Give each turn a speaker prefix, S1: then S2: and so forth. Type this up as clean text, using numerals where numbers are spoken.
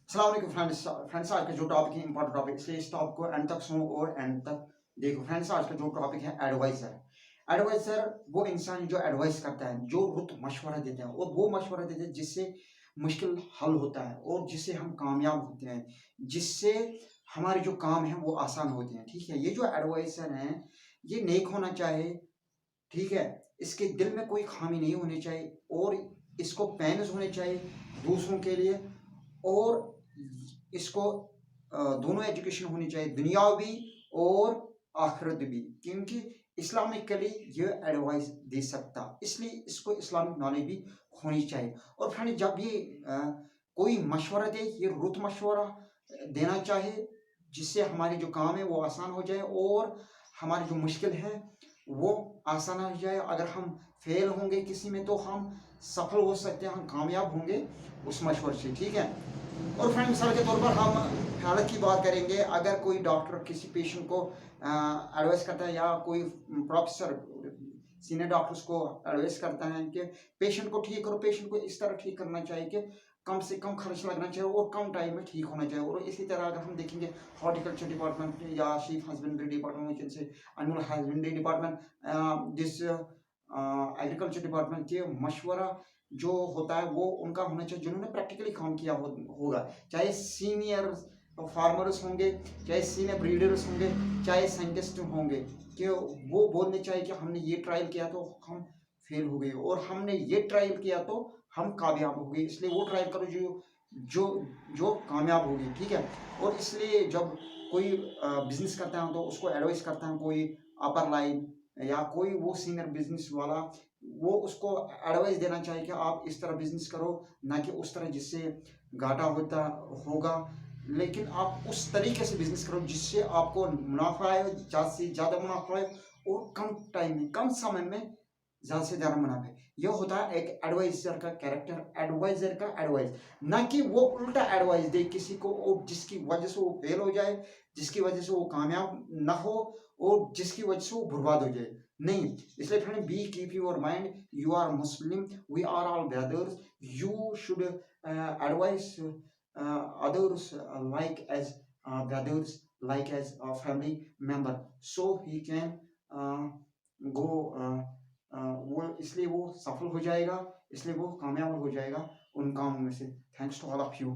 S1: अस्सलाम वालेकुम फ्रेंड्स आज का जो टॉपिक है इंपॉर्टेंट टॉपिक, इसलिए इस टॉपिक को एंड तक सुनो और एंड तक देखो। फ्रेंड्स आज का जो टॉपिक है एडवाइजर। एडवाइजर वो इंसान जो एडवाइस करता है, जो रुत मशवरा देते हैं और वो मशवरा देते हैं जिससे मुश्किल हल होता है और जिससे हम कामयाब होते हैं, जिससे हमारे जो काम हैं वो आसान होते हैं। ठीक है, ये जो एडवाइजर हैं ये नेक होना चाहिए। ठीक है, इसके दिल में कोई खामी नहीं होनी चाहिए और इसको पेन्स होने चाहिए दूसरों के लिए, और इसको दोनों एजुकेशन होनी चाहिए, दुनियावी और आखिरत भी, क्योंकि इस्लामिकली ये एडवाइस दे सकता, इसलिए इसको इस्लामिक नॉलेज भी होनी चाहिए। और फ्रेंड जब ये कोई मशवरा दे, ये रुत मशवरा देना चाहिए जिससे हमारे जो काम है वो आसान हो जाए और हमारी जो मुश्किल है वो आसान हो जाए। अगर हम फेल होंगे किसी में तो हम सफल हो सकते हैं, हम कामयाब होंगे उस मशवरे से। ठीक है, और फ्रेंड मिसाल के तौर पर हम हालत की बात करेंगे। अगर कोई डॉक्टर किसी पेशेंट को एडवाइस करता है या कोई प्रोफेसर सीनियर डॉक्टर्स को एडवाइस करता है कि पेशेंट को ठीक करो, पेशेंट को इस तरह ठीक करना चाहिए कि कम से कम खर्च लगना चाहिए और कम टाइम में ठीक होना चाहिए। और इसी तरह अगर हम देखेंगे हॉर्टिकल्चर डिपार्टमेंट या शीप हस्बेंड्री डिपार्टमेंट, जिनसे एनिमल हस्बेंड्री डिपार्टमेंट, जिस एग्रीकल्चर डिपार्टमेंट के मशवरा जो होता है वो उनका होना चाहिए जिन्होंने प्रैक्टिकली काम किया होगा, चाहे सीनियर फार्मर्स होंगे, चाहे सीनियर ब्रीडर्स होंगे, चाहे साइंटिस्ट होंगे, कि वो बोलने चाहिए कि हमने ये ट्रायल किया तो हम फेल हो गए और हमने ये ट्रायल किया तो हम कामयाब हो गए, इसलिए वो ट्रायल करो जो जो जो कामयाब होगी। ठीक है, और इसलिए जब कोई बिजनेस करता है तो उसको एडवाइस करता है कोई अपर लाइन या कोई वो सीनियर बिजनेस वाला, वो उसको एडवाइस देना चाहिए कि आप इस तरह बिजनेस करो, ना कि उस तरह जिससे घाटा होता होगा, लेकिन आप उस तरीके से बिजनेस करो जिससे आपको मुनाफा आए, ज़्यादा से ज़्यादा मुनाफा आए और कम टाइम में, कम समय में ज़्यादा से ज़्यादा मुनाफा। यह होता है एक एडवाइजर का कैरेक्टर, एडवाइजर का एडवाइस, ना कि वो उल्टा एडवाइस दे किसी को और जिसकी वजह से वो फेल हो जाए, जिसकी वजह से वो कामयाब ना हो और जिसकी वजह से वो बर्बाद हो जाए। नहीं, इसलिए friend be keep your mind, you are Muslim, we are all brothers, you should advise others like as brothers, like as a family member, so he can uh, go वो, इसलिए वो सफल हो जाएगा, इसलिए वो कामयाब हो जाएगा उन कामों में से। Thanks to all of you.